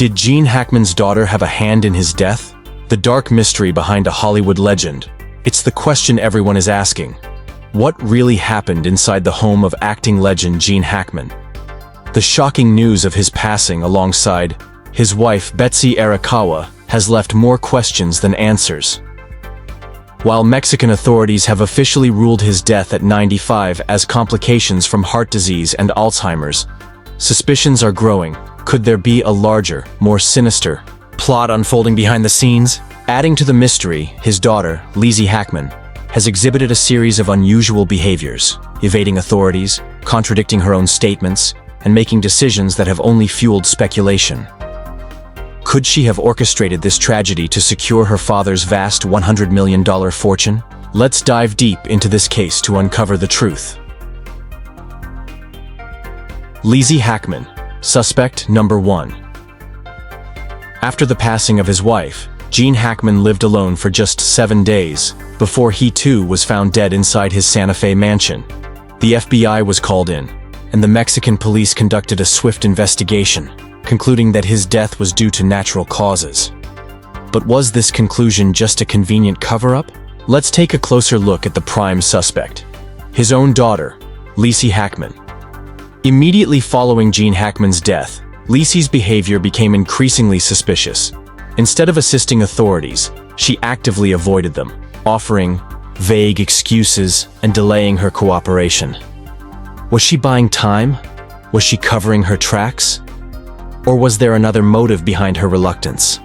Did Gene Hackman's daughter have a hand in his death? The dark mystery behind a Hollywood legend. It's the question everyone is asking. What really happened inside the home of acting legend Gene Hackman? The shocking news of his passing alongside his wife Betsy Arakawa has left more questions than answers. While Mexican authorities have officially ruled his death at 95 as complications from heart disease and Alzheimer's, suspicions are growing. Could there be a larger, more sinister plot unfolding behind the scenes? Adding to the mystery, his daughter, Lizzie Hackman, has exhibited a series of unusual behaviors, evading authorities, contradicting her own statements, and making decisions that have only fueled speculation. Could she have orchestrated this tragedy to secure her father's vast $100 million fortune? Let's dive deep into this case to uncover the truth. Lizzie Hackman, suspect number 1. After the passing of his wife, Gene Hackman lived alone for just 7 days before he too was found dead inside his Santa Fe mansion. The FBI was called in, and the Mexican police conducted a swift investigation, concluding that his death was due to natural causes. But was this conclusion just a convenient cover-up? Let's take a closer look at the prime suspect, his own daughter, Lizzie Hackman. Immediately following Gene Hackman's death, Lizzie's behavior became increasingly suspicious. Instead of assisting authorities, she actively avoided them, offering vague excuses and delaying her cooperation. Was she buying time? Was she covering her tracks? Or was there another motive behind her reluctance?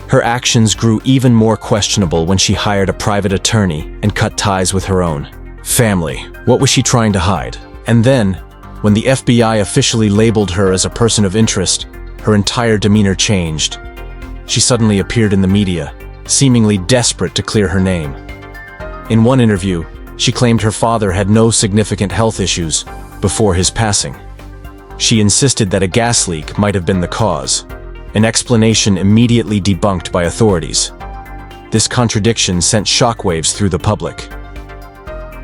Her actions grew even more questionable when she hired a private attorney and cut ties with her own family. What was she trying to hide? And then, when the FBI officially labeled her as a person of interest, her entire demeanor changed. She suddenly appeared in the media, seemingly desperate to clear her name. In one interview, she claimed her father had no significant health issues before his passing. She insisted that a gas leak might have been the cause, an explanation immediately debunked by authorities. This contradiction sent shockwaves through the public.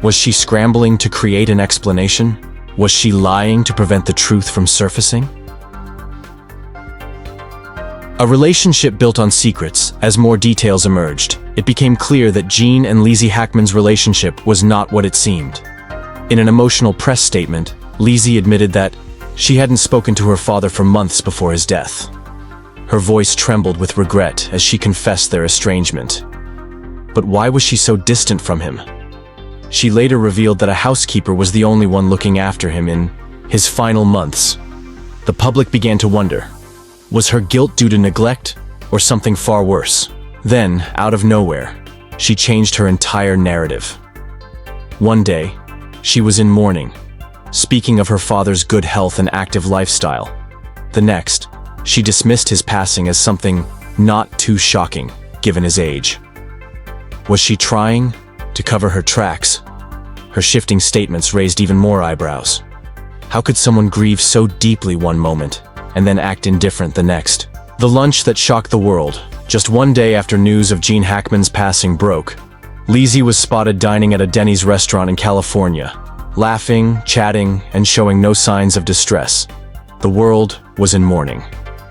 Was she scrambling to create an explanation? Was she lying to prevent the truth from surfacing? A relationship built on secrets. As more details emerged, it became clear that Gene and Lizzie Hackman's relationship was not what it seemed. In an emotional press statement, Lizzie admitted that she hadn't spoken to her father for months before his death. Her voice trembled with regret as she confessed their estrangement. But why was she so distant from him? She later revealed that a housekeeper was the only one looking after him in his final months. The public began to wonder, was her guilt due to neglect or something far worse? Then, out of nowhere, she changed her entire narrative. One day, she was in mourning, speaking of her father's good health and active lifestyle. The next, she dismissed his passing as something not too shocking, given his age. Was she trying to cover her tracks? Her shifting statements raised even more eyebrows. How could someone grieve so deeply one moment and then act indifferent the next? The lunch that shocked the world. Just one day after news of Gene Hackman's passing broke, Lizzie was spotted dining at a Denny's restaurant in California, laughing, chatting, and showing no signs of distress. The world was in mourning.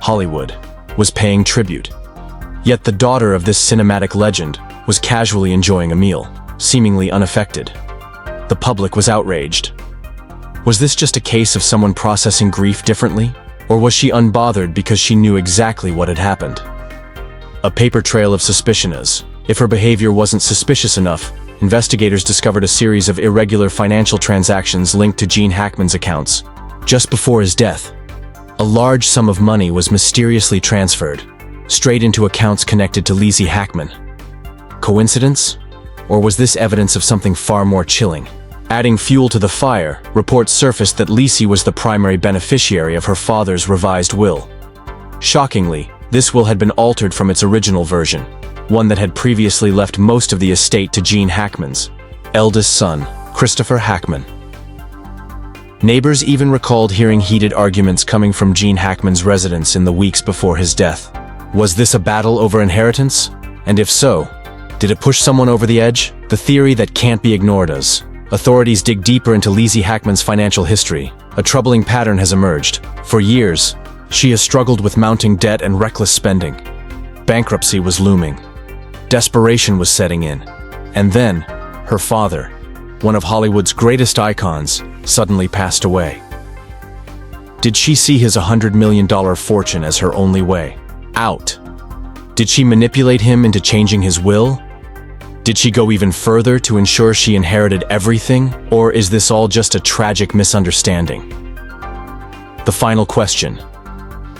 Hollywood was paying tribute. Yet the daughter of this cinematic legend was casually enjoying a meal, seemingly unaffected. The public was outraged. Was this just a case of someone processing grief differently? Or was she unbothered because she knew exactly what had happened? A paper trail of suspicion is. If her behavior wasn't suspicious enough, investigators discovered a series of irregular financial transactions linked to Gene Hackman's accounts. Just before his death, a large sum of money was mysteriously transferred, straight into accounts connected to Lizzie Hackman. Coincidence? Or was this evidence of something far more chilling? Adding fuel to the fire, reports surfaced that Lizzie was the primary beneficiary of her father's revised will. Shockingly, this will had been altered from its original version, one that had previously left most of the estate to Gene Hackman's eldest son, Christopher Hackman. Neighbors even recalled hearing heated arguments coming from Gene Hackman's residence in the weeks before his death. Was this a battle over inheritance? And if so, did it push someone over the edge? The theory that can't be ignored as authorities dig deeper into Lizzie Hackman's financial history, a troubling pattern has emerged. For years, She has struggled with mounting debt and reckless spending. Bankruptcy was looming. Desperation was setting in. And then, her father, one of Hollywood's greatest icons, suddenly passed away. Did she see his $100 million fortune as her only way out? Did she manipulate him into changing his will? Did she go even further to ensure she inherited everything? Or is this all just a tragic misunderstanding? The final question: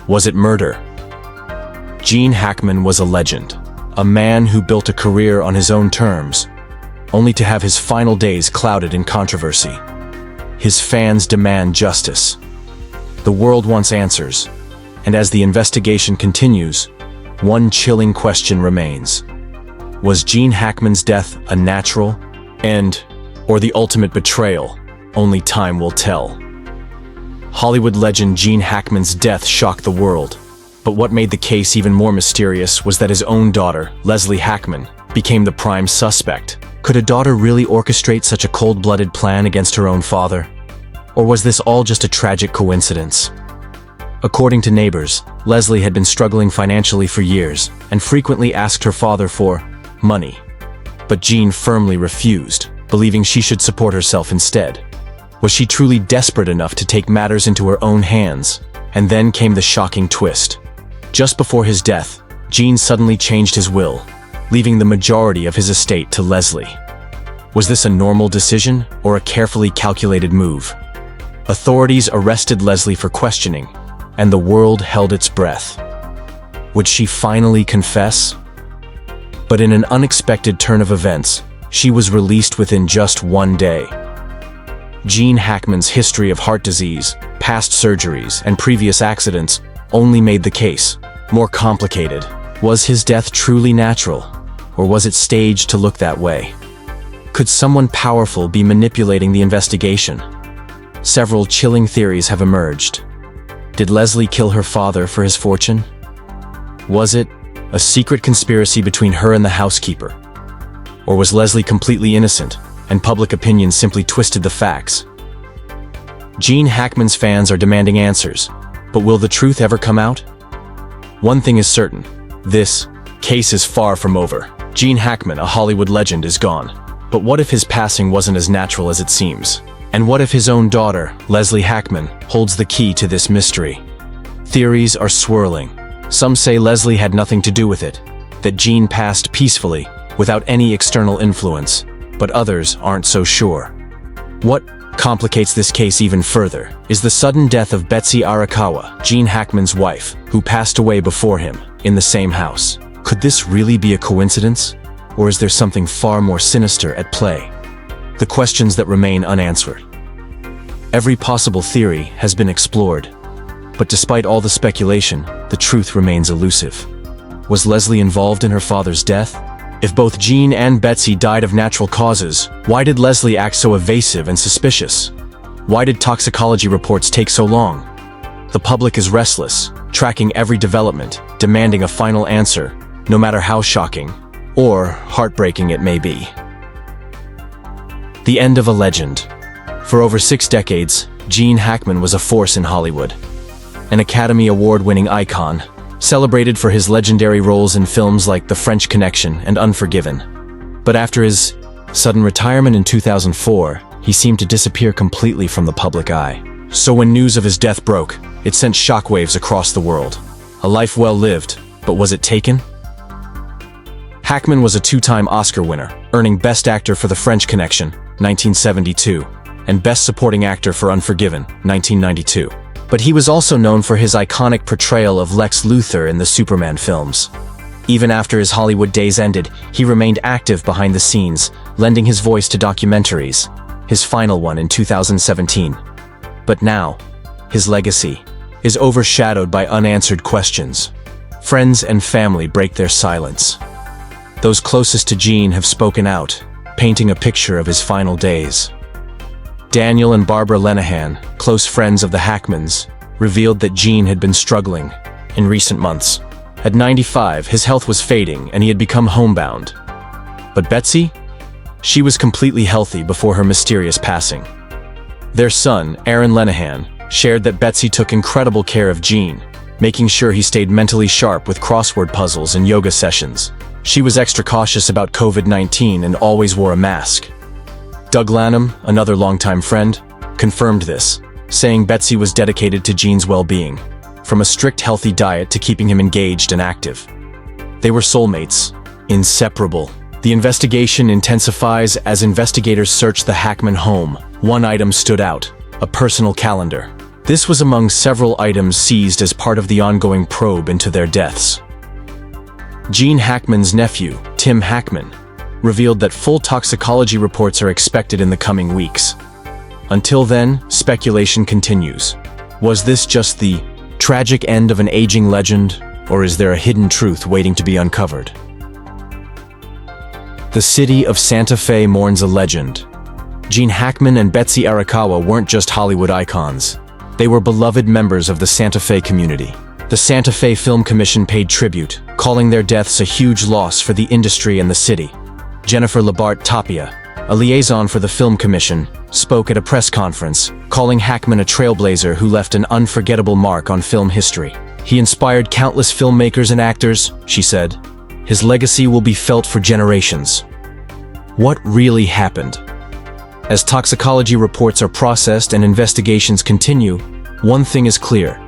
was it murder? Gene Hackman was a legend, a man who built a career on his own terms, only to have his final days clouded in controversy. His fans demand justice. The world wants answers, and as the investigation continues, one chilling question remains. Was Gene Hackman's death a natural end, or the ultimate betrayal? Only time will tell. Hollywood legend Gene Hackman's death shocked the world, but what made the case even more mysterious was that his own daughter, Leslie Hackman, became the prime suspect. Could a daughter really orchestrate such a cold-blooded plan against her own father? Or was this all just a tragic coincidence? According to neighbors, Leslie had been struggling financially for years and frequently asked her father for money. But Gene firmly refused, believing she should support herself instead. Was she truly desperate enough to take matters into her own hands? And then came the shocking twist. Just before his death, Gene suddenly changed his will, leaving the majority of his estate to Leslie. Was this a normal decision or a carefully calculated move? Authorities arrested Leslie for questioning, and the world held its breath. Would she finally confess? But in an unexpected turn of events, she was released within just one day. Gene Hackman's history of heart disease, past surgeries, and previous accidents only made the case more complicated. Was his death truly natural, or was it staged to look that way? Could someone powerful be manipulating the investigation? Several chilling theories have emerged. Did Leslie kill her father for his fortune? Was it a secret conspiracy between her and the housekeeper? Or was Leslie completely innocent, and public opinion simply twisted the facts? Gene Hackman's fans are demanding answers, but will the truth ever come out? One thing is certain: this case is far from over. Gene Hackman, a Hollywood legend, is gone. But what if his passing wasn't as natural as it seems? And what if his own daughter, Leslie Hackman, holds the key to this mystery? Theories are swirling. Some say Leslie had nothing to do with it, that Gene passed peacefully, without any external influence, but others aren't so sure. What complicates this case even further is the sudden death of Betsy Arakawa, Gene Hackman's wife, who passed away before him, in the same house. Could this really be a coincidence? Or is there something far more sinister at play? The questions that remain unanswered. Every possible theory has been explored, but despite all the speculation, the truth remains elusive. Was Leslie involved in her father's death? If both Gene and Betsy died of natural causes, why did Leslie act so evasive and suspicious? Why did toxicology reports take so long? The public is restless, tracking every development, demanding a final answer, no matter how shocking or heartbreaking it may be. The end of a legend. For over 6 decades, Gene Hackman was a force in Hollywood. An Academy Award-winning icon, celebrated for his legendary roles in films like The French Connection and Unforgiven. But after his sudden retirement in 2004, he seemed to disappear completely from the public eye. So when news of his death broke, it sent shockwaves across the world. A life well lived, but was it taken? Hackman was a 2-time Oscar winner, earning Best Actor for The French Connection, 1972, and Best Supporting Actor for Unforgiven, 1992. But he was also known for his iconic portrayal of Lex Luthor in the Superman films. Even after his Hollywood days ended, he remained active behind the scenes, lending his voice to documentaries, his final one in 2017. But now, his legacy is overshadowed by unanswered questions. Friends and family break their silence. Those closest to Gene have spoken out, painting a picture of his final days. Daniel and Barbara Lenihan, close friends of the Hackmans, revealed that Gene had been struggling in recent months. At 95, his health was fading and he had become homebound. But Betsy? She was completely healthy before her mysterious passing. Their son, Aaron Lenihan, shared that Betsy took incredible care of Gene, making sure he stayed mentally sharp with crossword puzzles and yoga sessions. She was extra cautious about COVID-19 and always wore a mask. Doug Lanham, another longtime friend, confirmed this, saying Betsy was dedicated to Gene's well-being, from a strict healthy diet to keeping him engaged and active. They were soulmates, inseparable. The investigation intensifies as investigators search the Hackman home. One item stood out, a personal calendar. This was among several items seized as part of the ongoing probe into their deaths. Gene Hackman's nephew, Tim Hackman, revealed that full toxicology reports are expected in the coming weeks. Until then, speculation continues. Was this just the tragic end of an aging legend, or is there a hidden truth waiting to be uncovered? The city of Santa Fe mourns a legend. Gene Hackman and Betsy Arakawa weren't just Hollywood icons. They were beloved members of the Santa Fe community. The Santa Fe Film Commission paid tribute, calling their deaths a huge loss for the industry and the city. Jennifer Labart Tapia, a liaison for the Film Commission, spoke at a press conference, calling Hackman a trailblazer who left an unforgettable mark on film history. He inspired countless filmmakers and actors, she said. His legacy will be felt for generations. What really happened? As toxicology reports are processed and investigations continue, one thing is clear.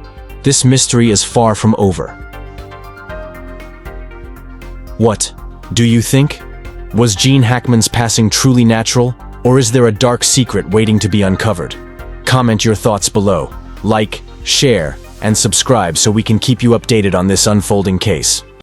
This mystery is far from over. What do you think? Was Gene Hackman's passing truly natural, or is there a dark secret waiting to be uncovered? Comment your thoughts below. Like, share, and subscribe so we can keep you updated on this unfolding case.